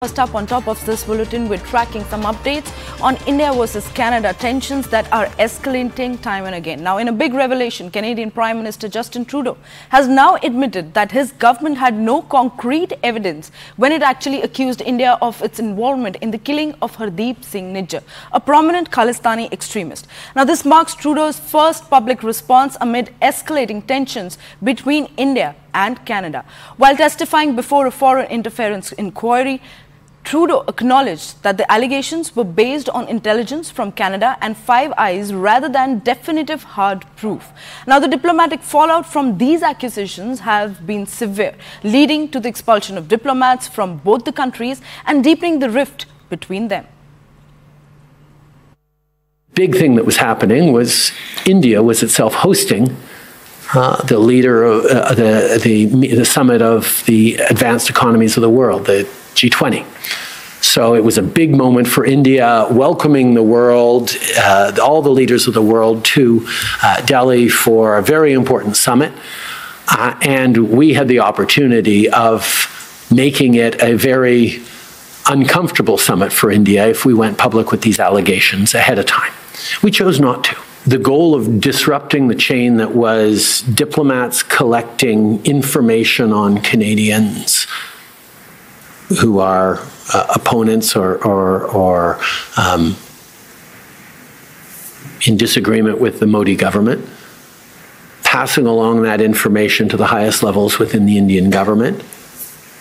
First up, on top of this bulletin, we're tracking some updates on India versus Canada tensions that are escalating time and again. Now, in a big revelation, Canadian Prime Minister Justin Trudeau has now admitted that his government had no concrete evidence when it actually accused India of its involvement in the killing of Hardeep Singh Nijjar, a prominent Khalistani extremist. Now, this marks Trudeau's first public response amid escalating tensions between India and Canada. While testifying before a foreign interference inquiry, Trudeau acknowledged that the allegations were based on intelligence from Canada and Five Eyes rather than definitive hard proof. Now, the diplomatic fallout from these accusations have been severe, leading to the expulsion of diplomats from both the countries and deepening the rift between them. Big thing that was happening was India was itself hosting the leader of the summit of the advanced economies of the world, the G20. So it was a big moment for India, welcoming the world, all the leaders of the world to Delhi for a very important summit. And we had the opportunity of making it a very uncomfortable summit for India if we went public with these allegations ahead of time. We chose not to. The goal of disrupting the chain that was diplomats collecting information on Canadians who are opponents or in disagreement with the Modi government, passing along that information to the highest levels within the Indian government,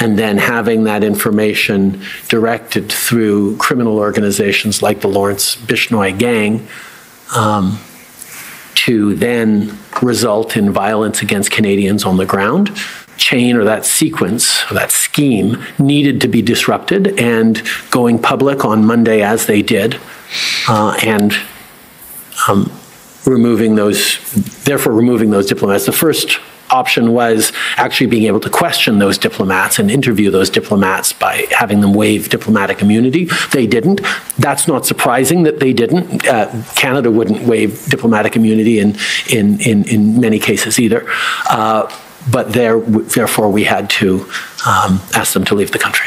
and then having that information directed through criminal organizations like the Lawrence Bishnoi gang to then result in violence against Canadians on the ground. Chain or that sequence or that scheme needed to be disrupted, and going public on Monday as they did, and removing those diplomats. The first option was actually being able to question those diplomats and interview those diplomats by having them waive diplomatic immunity. They didn't. That's not surprising that they didn't. Canada wouldn't waive diplomatic immunity in many cases either. But therefore, we had to ask them to leave the country.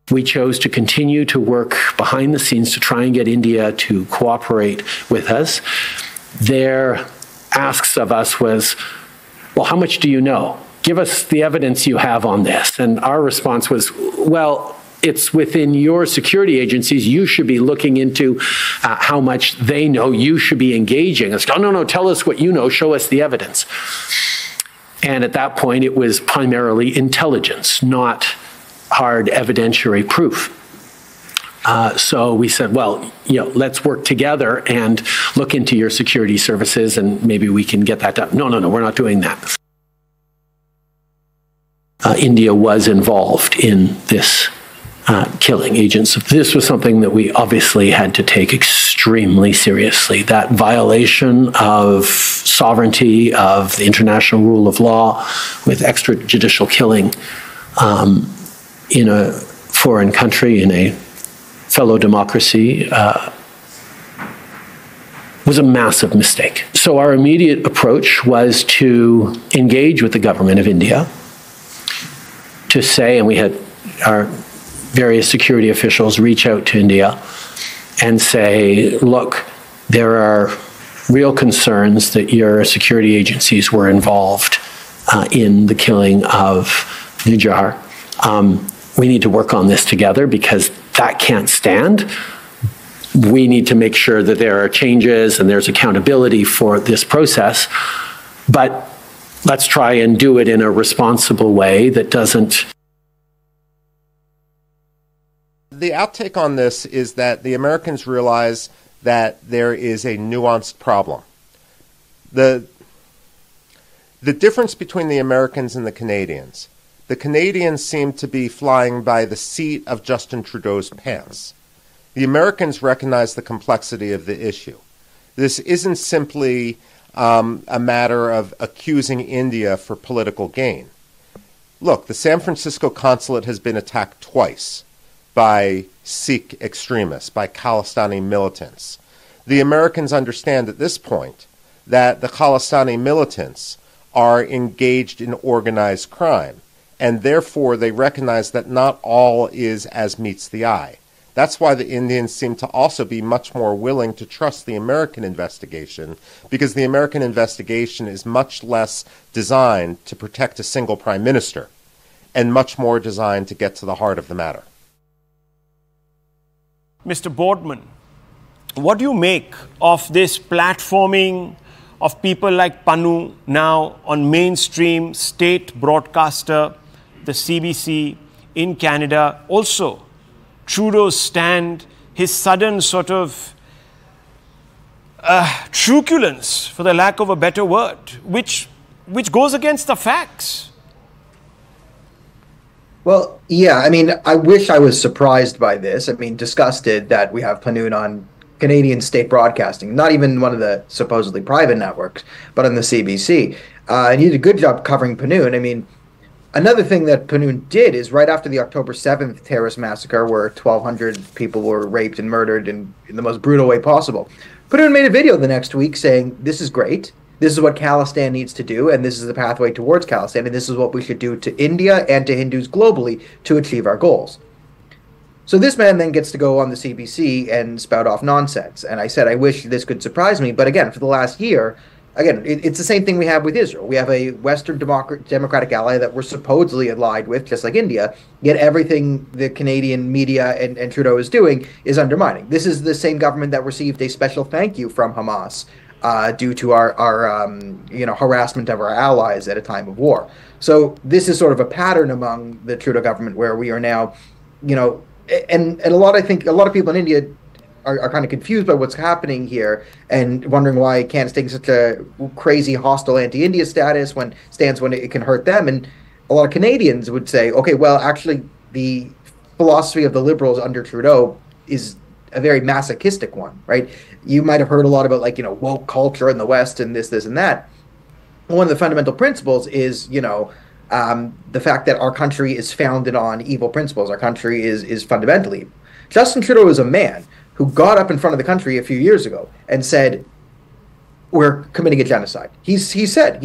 We chose to continue to work behind the scenes to try and get India to cooperate with us. Their asks of us was, well, how much do you know? Give us the evidence you have on this. And our response was, well, it's within your security agencies. You should be looking into how much they know. You should be engaging. It's, oh, no, tell us what you know. Show us the evidence. And at that point, it was primarily intelligence, not hard evidentiary proof. So we said, well, let's work together and look into your security services, and maybe we can get that done. No, we're not doing that. India was involved in this killing agents. This was something that we obviously had to take extremely seriously. That violation of sovereignty, of the international rule of law, with extrajudicial killing in a foreign country, in a fellow democracy, was a massive mistake. So our immediate approach was to engage with the government of India to say, and we had our various security officials reach out to India and say, look, there are real concerns that your security agencies were involved in the killing of Nijjar. We need to work on this together because that can't stand. We need to make sure that there are changes and there's accountability for this process, but let's try and do it in a responsible way that doesn't. The outtake on this is that the Americans realize that there is a nuanced problem. The difference between the Americans and the Canadians seem to be flying by the seat of Justin Trudeau's pants. The Americans recognize the complexity of the issue. This isn't simply a matter of accusing India for political gain. Look, the San Francisco consulate has been attacked twice by Sikh extremists, by Khalistani militants. The Americans understand at this point that the Khalistani militants are engaged in organized crime, and therefore they recognize that not all is as meets the eye. That's why the Indians seem to also be much more willing to trust the American investigation, because the American investigation is much less designed to protect a single prime minister and much more designed to get to the heart of the matter. Mr. Boardman, what do you make of this platforming of people like Panu now on mainstream state broadcaster, the CBC in Canada? Also, Trudeau's stand, his sudden sort of truculence, for the lack of a better word, which goes against the facts. Well, yeah, I mean, I wish I was surprised by this. I mean, disgusted that we have Panoon on Canadian state broadcasting, not even one of the supposedly private networks, but on the CBC. And he did a good job covering Panoon. I mean, another thing that Panoon did is right after the October 7th terrorist massacre, where 1,200 people were raped and murdered in the most brutal way possible, Panoon made a video the next week saying, this is great. This is what Khalistan needs to do, and this is the pathway towards Khalistan, and this is what we should do to India and to Hindus globally to achieve our goals. So this man then gets to go on the CBC and spout off nonsense. And I said, I wish this could surprise me. But again, for the last year, again, it's the same thing we have with Israel. We have a Western democratic ally that we're supposedly allied with, just like India, yet everything the Canadian media and Trudeau is doing is undermining. This is the same government that received a special thank you from Hamas due to our harassment of our allies at a time of war. So this is sort of a pattern among the Trudeau government where we are now, and a lot of people in India are kind of confused by what's happening here and wondering why Canada's taking such a crazy hostile anti-India stance when it can hurt them. And a lot of Canadians would say, okay, well, actually the philosophy of the Liberals under Trudeau is a very masochistic one, right? You might have heard a lot about woke culture in the West and this and that. One of the fundamental principles is, the fact that our country is founded on evil principles. Our country is fundamentally evil. Justin Trudeau is a man who got up in front of the country a few years ago and said, we're committing a genocide. He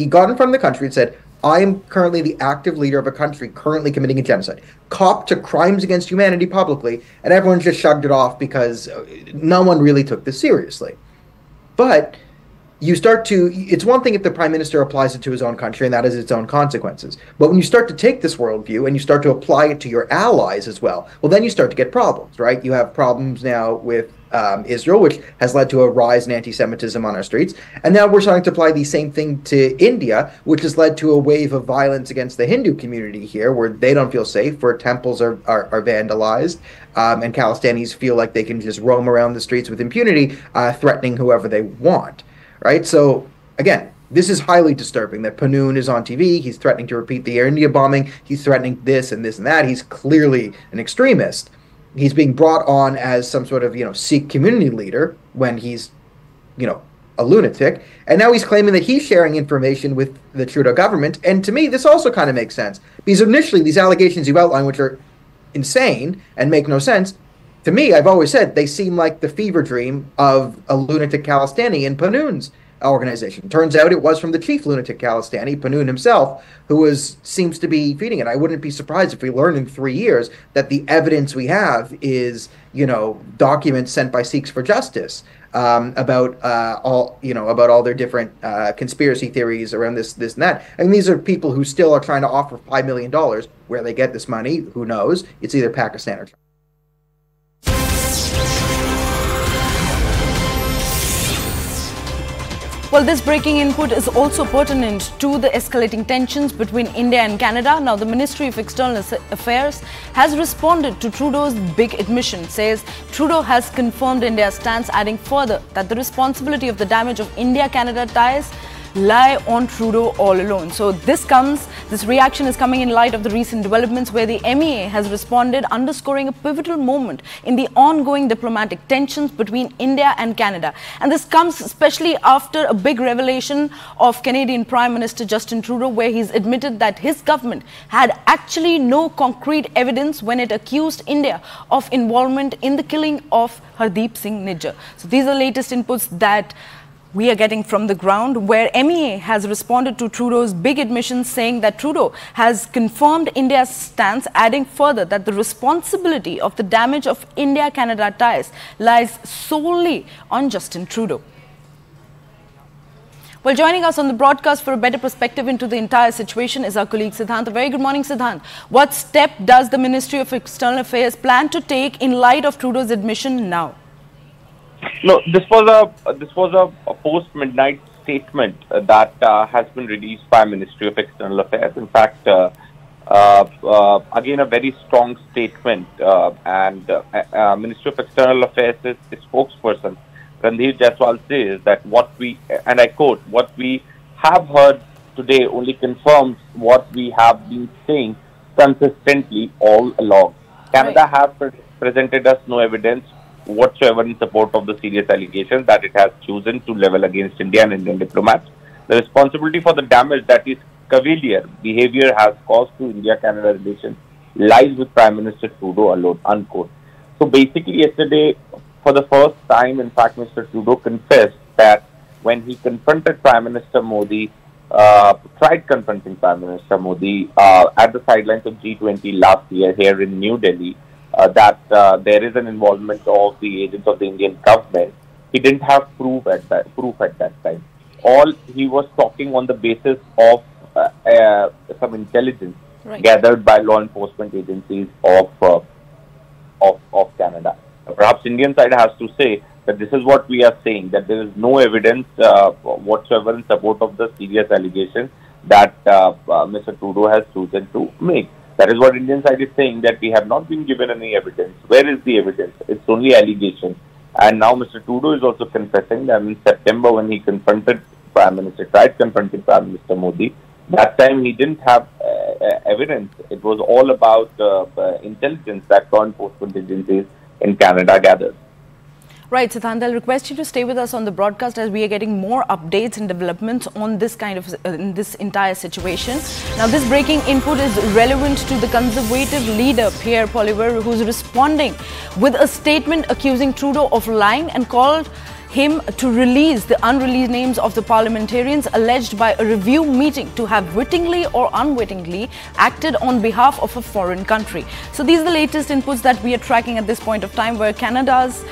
got in front of the country and said, I am currently the active leader of a country currently committing a genocide. Copped to crimes against humanity publicly, and everyone just shrugged it off because no one really took this seriously. But it's one thing if the Prime Minister applies it to his own country, and that has its own consequences. But when you start to take this worldview and you start to apply it to your allies as well, then you start to get problems, right? You have problems now with Israel, which has led to a rise in anti-Semitism on our streets. And now we're starting to apply the same thing to India, which has led to a wave of violence against the Hindu community here, where they don't feel safe, where temples are vandalized, and Khalistanis feel like they can just roam around the streets with impunity, threatening whoever they want, right? So, again, this is highly disturbing that Panoon is on TV. He's threatening to repeat the Air India bombing. He's threatening this and this and that. He's clearly an extremist. He's being brought on as some sort of, Sikh community leader when he's, a lunatic. And now he's claiming that he's sharing information with the Trudeau government. And to me, this also kind of makes sense. Because initially, these allegations you outline, which are insane and make no sense, to me, I've always said they seem like the fever dream of a lunatic Khalistani in Panoon's organization. Turns out it was from the chief lunatic Khalistani, Panoon himself, who seems to be feeding it. I wouldn't be surprised if we learn in 3 years that the evidence we have is, documents sent by Sikhs for Justice about all their different conspiracy theories around this and that. And these are people who still are trying to offer $5 million. Where they get this money, who knows? It's either Pakistan or China. Well, this breaking input is also pertinent to the escalating tensions between India and Canada. Now, the Ministry of External Affairs has responded to Trudeau's big admission, says Trudeau has confirmed India's stance, adding further that the responsibility of the damage of India-Canada ties lie on Trudeau all alone. So this reaction is coming in light of the recent developments where the MEA has responded, underscoring a pivotal moment in the ongoing diplomatic tensions between India and Canada. And this comes especially after a big revelation of Canadian Prime Minister Justin Trudeau, where he's admitted that his government had actually no concrete evidence when it accused India of involvement in the killing of Hardeep Singh Nijjar. So these are the latest inputs that we are getting from the ground, where MEA has responded to Trudeau's big admission, saying that Trudeau has confirmed India's stance, adding further that the responsibility of the damage of India-Canada ties lies solely on Justin Trudeau. Well, joining us on the broadcast for a better perspective into the entire situation is our colleague Siddharth. A very good morning, Siddharth. What step does the Ministry of External Affairs plan to take in light of Trudeau's admission now? No, this was a post-midnight statement that has been released by Ministry of External Affairs. In fact, again, a very strong statement, and Ministry of External Affairs' spokesperson Randeep Jaiswal says that what we, and I quote, what we have heard today only confirms what we have been saying consistently all along. Canada has presented us no evidence whatsoever in support of the serious allegations that it has chosen to level against India and Indian diplomats. The responsibility for the damage that is cavalier behavior has caused to India-Canada relations lies with Prime Minister Trudeau alone, unquote. So basically yesterday, for the first time, in fact, Mr. Trudeau confessed that when he confronted Prime Minister Modi, tried confronting Prime Minister Modi at the sidelines of G20 last year here in New Delhi, that there is an involvement of the agents of the Indian government. He didn't have proof at that time. All he was talking on the basis of some intelligence gathered by law enforcement agencies of Canada. Perhaps Indian side has to say that this is what we are saying, that there is no evidence whatsoever in support of the serious allegations that Mr. Trudeau has chosen to make. That is what Indian side is saying, that we have not been given any evidence. Where is the evidence? It's only allegation. And now Mr. Trudeau is also confessing that in September, when he confronted tried confronting Prime Minister Modi, that time he didn't have evidence. It was all about intelligence that law enforcement agencies in Canada gathered. Right, Siddharth, I'll request you to stay with us on the broadcast as we are getting more updates and developments on this kind of in this entire situation. Now, this breaking input is relevant to the Conservative Leader Pierre Poilievre, who's responding with a statement accusing Trudeau of lying and called him to release the unreleased names of the parliamentarians alleged by a review meeting to have wittingly or unwittingly acted on behalf of a foreign country. So these are the latest inputs that we are tracking at this point of time, where Canada's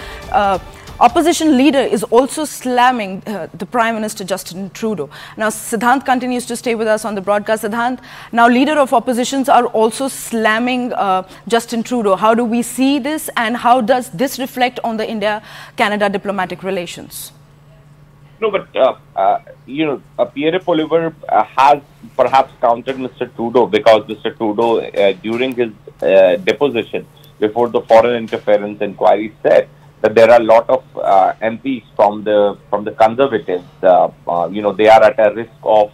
opposition leader is also slamming the Prime Minister Justin Trudeau. Now, Siddharth continues to stay with us on the broadcast. Siddharth, now leader of oppositions are also slamming Justin Trudeau. How do we see this, and how does this reflect on the India-Canada diplomatic relations? No, but Pierre Poilievre has perhaps countered Mr. Trudeau, because Mr. Trudeau, during his deposition before the foreign interference inquiry, said that there are a lot of MPs from the Conservatives. They are at a risk of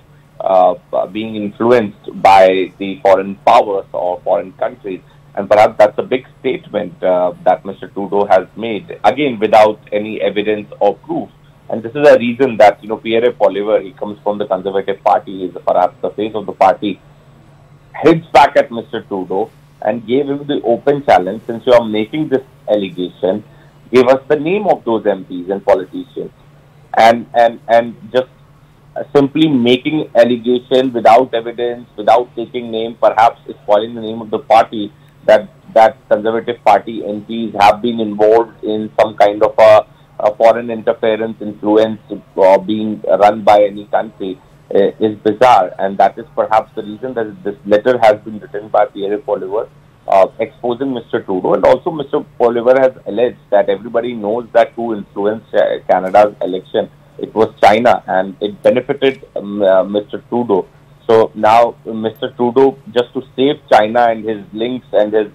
being influenced by the foreign powers or foreign countries, and perhaps that's a big statement that Mr. Trudeau has made, again without any evidence or proof. And this is a reason that Pierre Poilievre, he comes from the Conservative Party, is perhaps the face of the party, hits back at Mr. Trudeau and gave him the open challenge: since you are making this allegation, give us the name of those MPs and politicians. And just simply making allegation without evidence, without taking name, perhaps is spoiling the name of the party, that Conservative Party MPs have been involved in some kind of a foreign interference, influence, or being run by any country, is bizarre. And that is perhaps the reason that this letter has been written by Pierre Poilievre, exposing Mr. Trudeau. And also Mr. Poilievre has alleged that everybody knows that who influenced Canada's election. It was China, and it benefited Mr. Trudeau. So now Mr. Trudeau, just to save China and his links and his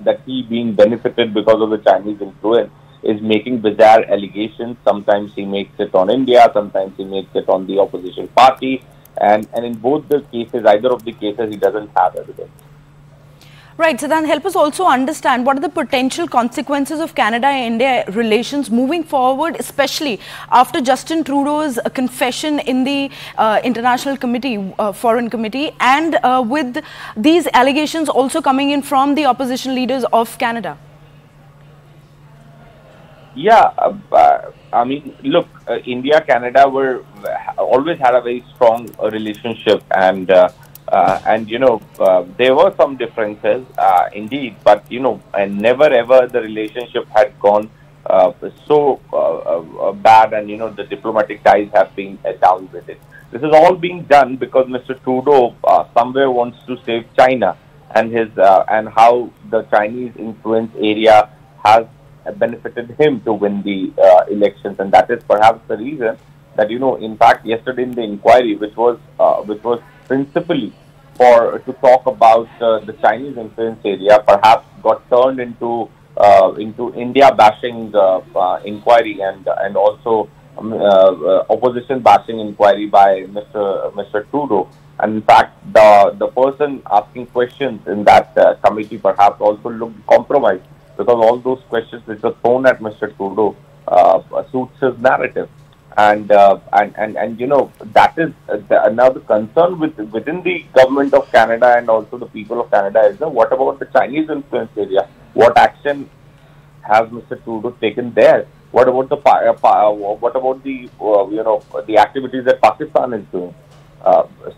that he being benefited because of the Chinese influence, is making bizarre allegations. Sometimes he makes it on India, sometimes he makes it on the opposition party. And in both the cases, either of the cases, he doesn't have evidence. Right, Siddharth, help us also understand what are the potential consequences of Canada and India relations moving forward, especially after Justin Trudeau's confession in the International Committee, Foreign Committee, and with these allegations also coming in from the opposition leaders of Canada. Yeah, I mean, look, India, Canada were always had a very strong relationship, and there were some differences, indeed, but and never ever the relationship had gone so bad, and the diplomatic ties have been down with it. This is all being done because Mr. Trudeau somewhere wants to save China, and his and how the Chinese influence area has benefited him to win the elections, and that is perhaps the reason that in fact yesterday in the inquiry, which was principally to talk about the Chinese influence area, perhaps got turned into India bashing inquiry, and also opposition bashing inquiry by Mr. Trudeau. And in fact, the person asking questions in that committee perhaps also looked compromised, because all those questions which were thrown at Mr. Trudeau suits his narrative, and that is another concern within the government of Canada and also the people of Canada is what about the Chinese influence area? What action has Mr. Trudeau taken there? What about the the activities that Pakistan is doing?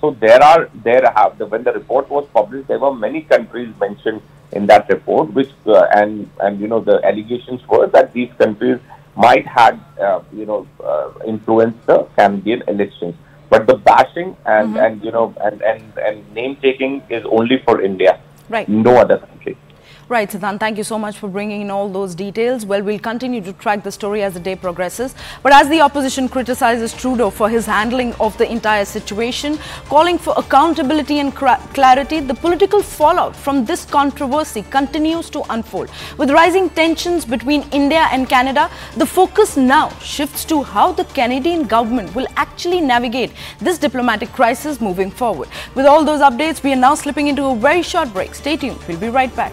So when the report was published, there were many countries mentioned in that report, which and the allegations were that these countries might have influenced the Canadian elections. But the bashing and name taking is only for India, right? No other country. Right, Siddharth, thank you so much for bringing in all those details. Well, we'll continue to track the story as the day progresses. But as the opposition criticizes Trudeau for his handling of the entire situation, calling for accountability and clarity, the political fallout from this controversy continues to unfold. With rising tensions between India and Canada, the focus now shifts to how the Canadian government will actually navigate this diplomatic crisis moving forward. With all those updates, we are now slipping into a very short break. Stay tuned. We'll be right back.